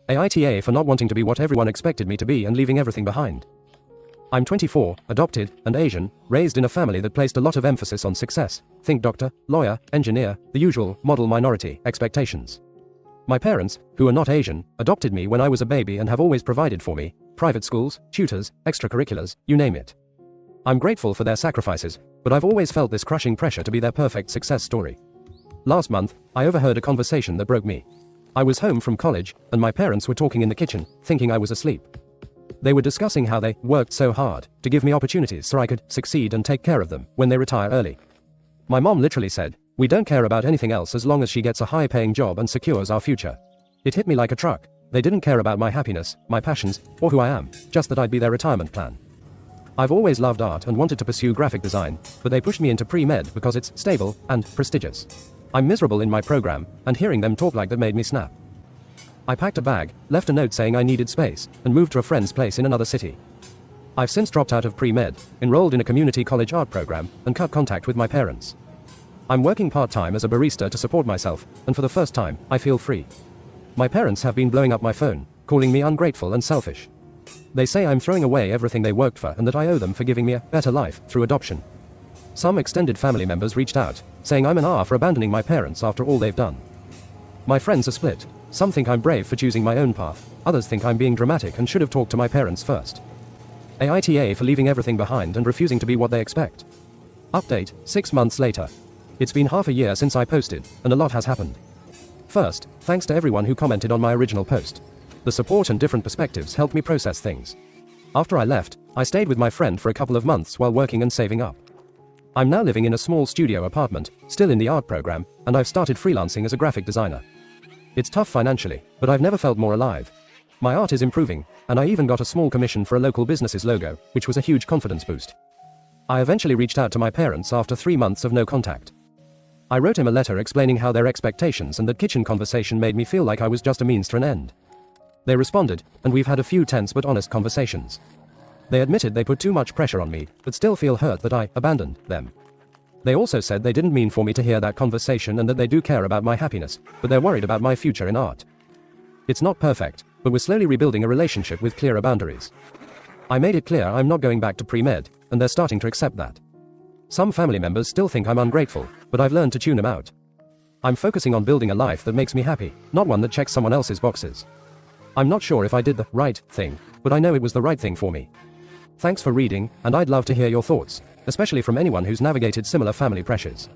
AITA for not wanting to be what everyone expected me to be and leaving everything behind. I'm 24, adopted, and Asian, raised in a family that placed a lot of emphasis on success. Think doctor, lawyer, engineer, the usual model minority expectations. My parents, who are not Asian, adopted me when I was a baby and have always provided for me, private schools, tutors, extracurriculars, you name it. I'm grateful for their sacrifices, but I've always felt this crushing pressure to be their perfect success story. Last month, I overheard a conversation that broke me. I was home from college, and my parents were talking in the kitchen, thinking I was asleep. They were discussing how they worked so hard to give me opportunities so I could succeed and take care of them when they retire early. My mom literally said, "We don't care about anything else as long as she gets a high-paying job and secures our future." It hit me like a truck. They didn't care about my happiness, my passions, or who I am, just that I'd be their retirement plan. I've always loved art and wanted to pursue graphic design, but they pushed me into pre-med because it's stable and prestigious. I'm miserable in my program, and hearing them talk like that made me snap. I packed a bag, left a note saying I needed space, and moved to a friend's place in another city. I've since dropped out of pre-med, enrolled in a community college art program, and cut contact with my parents. I'm working part-time as a barista to support myself, and for the first time, I feel free. My parents have been blowing up my phone, calling me ungrateful and selfish. They say I'm throwing away everything they worked for and that I owe them for giving me a better life through adoption. Some extended family members reached out, saying I'm an R for abandoning my parents after all they've done. My friends are split. Some think I'm brave for choosing my own path, others think I'm being dramatic and should have talked to my parents first. AITA for leaving everything behind and refusing to be what they expect. Update, 6 months later. It's been half a year since I posted, and a lot has happened. First, thanks to everyone who commented on my original post. The support and different perspectives helped me process things. After I left, I stayed with my friend for a couple of months while working and saving up. I'm now living in a small studio apartment, still in the art program, and I've started freelancing as a graphic designer. It's tough financially, but I've never felt more alive. My art is improving, and I even got a small commission for a local business's logo, which was a huge confidence boost. I eventually reached out to my parents after 3 months of no contact. I wrote him a letter explaining how their expectations and that kitchen conversation made me feel like I was just a means to an end. They responded, and we've had a few tense but honest conversations. They admitted they put too much pressure on me, but still feel hurt that I abandoned them. They also said they didn't mean for me to hear that conversation and that they do care about my happiness, but they're worried about my future in art. It's not perfect, but we're slowly rebuilding a relationship with clearer boundaries. I made it clear I'm not going back to pre-med, and they're starting to accept that. Some family members still think I'm ungrateful, but I've learned to tune them out. I'm focusing on building a life that makes me happy, not one that checks someone else's boxes. I'm not sure if I did the right thing, but I know it was the right thing for me. Thanks for reading, and I'd love to hear your thoughts, especially from anyone who's navigated similar family pressures.